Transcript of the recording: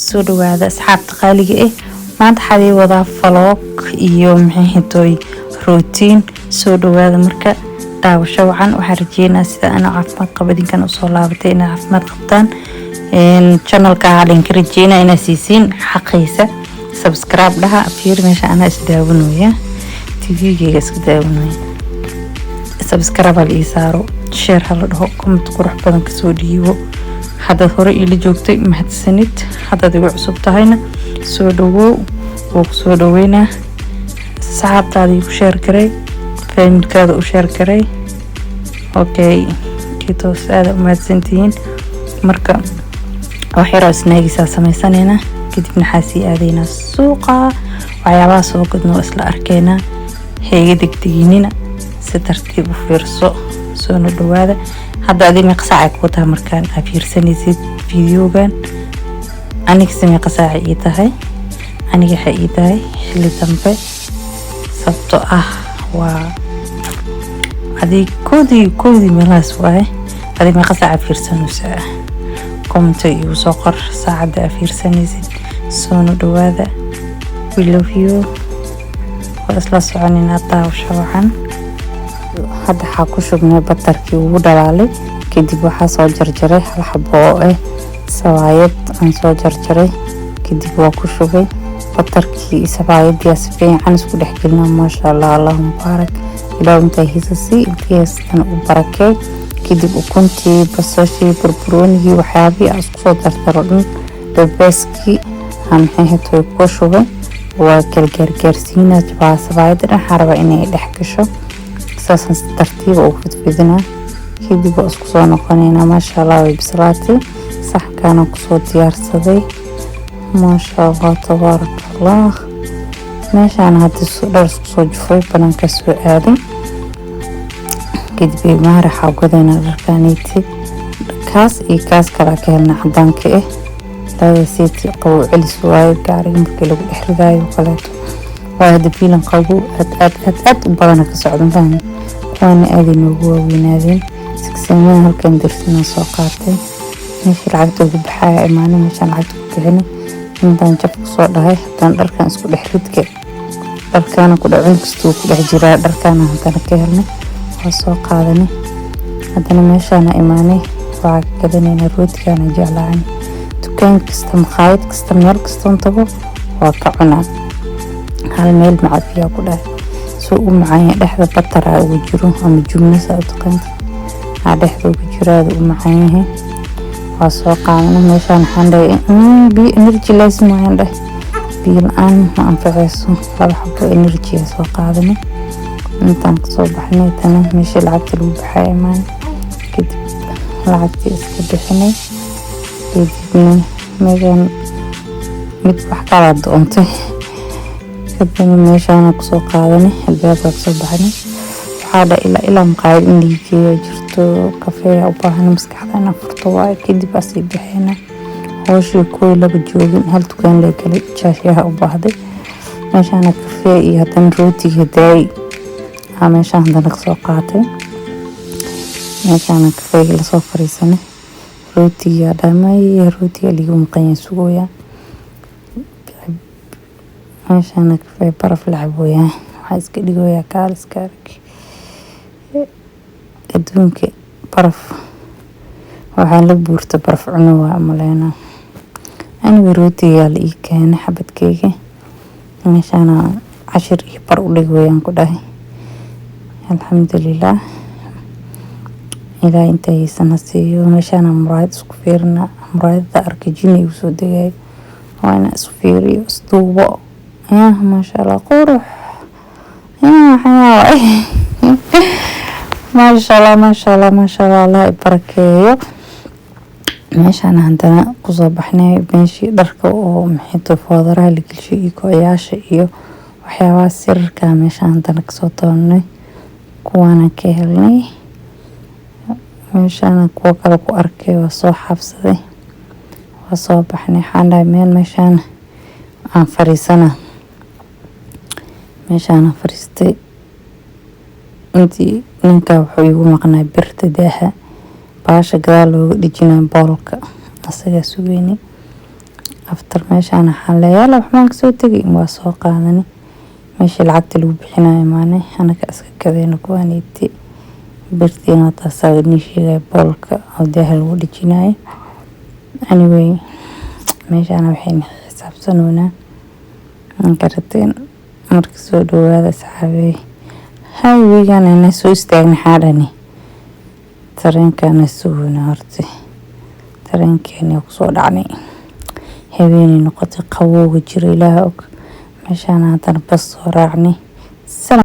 soo dhawaada asxaabta qaaliga ah maanta xadii wada vlog iyo maxay routine soo dhawaada marka daawasho wacan waxaan rajeynaa sida ana caafimaad qabo idinkan u soo laabatay inaa caafimaad qabtaan channelka halin ka rajeynaa inaa siisiin xaqiisa subscribe dhaha fiir meesha ana isdaawanooya TV-gayga iska daawanooya subscribe hal ii saaro share hal dhaho comment qurux badan ka soo dhiibo hadda hore ila joogtay mahadsanid hadda igu cusub tahayna soo dhawow oo soo dhaweynaa saxaabtaada ku share garay family-kaada u share garay okay kito saada mahadsantihiin marka waxyaro snaagisa samaysanayna kadibna xaasi aadayna suuqa waxyaabaha soo gadno isla arkayna heega degdeginina si tartiib u fiirso soo dhawaada hadda adina qasaac ku taa markaan fiirsanaysid videogan aniga samee qasaac ii tahay aniga waxay ii tahay xilli dambe sabto waa adig koodi meelaas waaye adina qasaac fiirsanaysaa comment iyo soo qor saacada fiirsanaysid soo dhawaada we love you wasla soconina daawasho wacan hadda waxaa ku shubnay batarkii ugu dhalaalay kadib waxaa soo jarjaray hal xabo oo sawaayad aan soo jarjaray kadib waa ku shubay batarkii sawaayadii si fiican isku dhex gelina maasha Allah Allahumma barak ilaahu inta hiisasi intaasna u barakay kadib ukuntii basashii burburoonigii waxyaabii isku soo jarjaro dhan babaskii aan maxay ku shubay waa gargaarsiina sawaayad dhan xaraba inay dhex gasho ساسن ترتيب أو فتفيدنا كده بقى سكسونا قنينا ما شاء الله وبسلاتي صح كانوا قصود ديار صدي ما شاء الله تبارك الله ماشي أنا هدي درس قصود جفوي بنا كسو آدم كده بمارح أو قدينا الركانيتي كاس كلا كهلنا حدان كإيه لا يسيتي قوي علي سواي قاري مركلو الإحرداي وقلاته وهذا فيلم قبو أد وبغانا كسعودن فاهمين وانا آذين وينادين سكسينين هالكان درسنا سوقاتي ماشي العقد وبحايا إمانا ماشي العقد وكهني انتان جفق صوت هاي حتى دركان اسكو بحردك دركانا كل عنك ستو كل حجراء دركانا هتانا كهلني وسوقاتني هتانا ماشي أنا إماني وعاك كدني نروت كان جعلاني تكان كستم خايد كستم نار كستم تبو وكعنا hal meel macaafiya ku dhahay soo u macaan dhaxda batara ugu jiro ama jumna saadqan dhaxda ugu jiraada u macaan yahay waa soo qaadana meeshaan xanday bi energy laasma handa biil aan ma anfacayso laba xabo energy soo qaadana intaan soo baxnay tan meesha lacagta lagu baxay maan kadib lacagta iska bixinay kadibna meeshaan mid wax kala doontay kadibna meeshaan ku soo qaadanay albaabka soo baxnay waxaada ilaa maqaayad in liigeeyo jirto kafee u baahan maskaxdana furto waa kadib asii bixina hooshii kooy laba joogin hal dukaan la galay jaashiyaha u baahday meeshaan kafee iyo hadan rootiga daay meeshaan hadana soo qaatay meeshaan kafee la soo fariisanay rootiga dhamay rootiga liigu maqan sugooya عشان كفاية برف لعبويا وحاس كديويا كالس كارك أدونك برف وحالك بورت برف عنوة ملينا أنا بروتي يالي كان حبت كيكي عشان 10 يبرق لقويا كداهي الحمد لله إذا انتهي سنسيو عشان مرايد سكفيرنا مرايد أركجيني وسودي وانا سفيري وستوبو ما شاء الله قروح حيوي ما شاء الله ما شاء الله ما شاء الله الله يباركيه ماشي أنا عندنا قصبحنا ماشي دركة ومحيط فاضرها لكل شيء كوياش إيو وحيوات سر كامش عندنا كسوطوني كوانا كهلني ماشي أنا كوكالكو أركي وصو حفصدي وصبحني حانا مين ماشي أنا عن فريسنا meeshaan fariistay intii ninka wuxuu igu maqnaa birta daaha baasha gadaal looga dhijinaa boolka asaga sugeyni after meeshaan waxaan leeyahay waxaan kasoo tagay waa soo qaadanay meeshii lacagta lagu bixinayo maane anaka iska kadayna kuwaaniiti birtiina taasoo nishiga boolka oo daaha lagu dhijinayo anyway meeshaan waxay xisaabsanoonaa karateen markii soo dhawaada saxaabay hawiigana soo istaagna xaadhani tareenkana suuna hortay tareenkeena ku soo dhacnay habeenay noqotay qabowga jira ilaaha og meeshaan hadana bas soo raacnay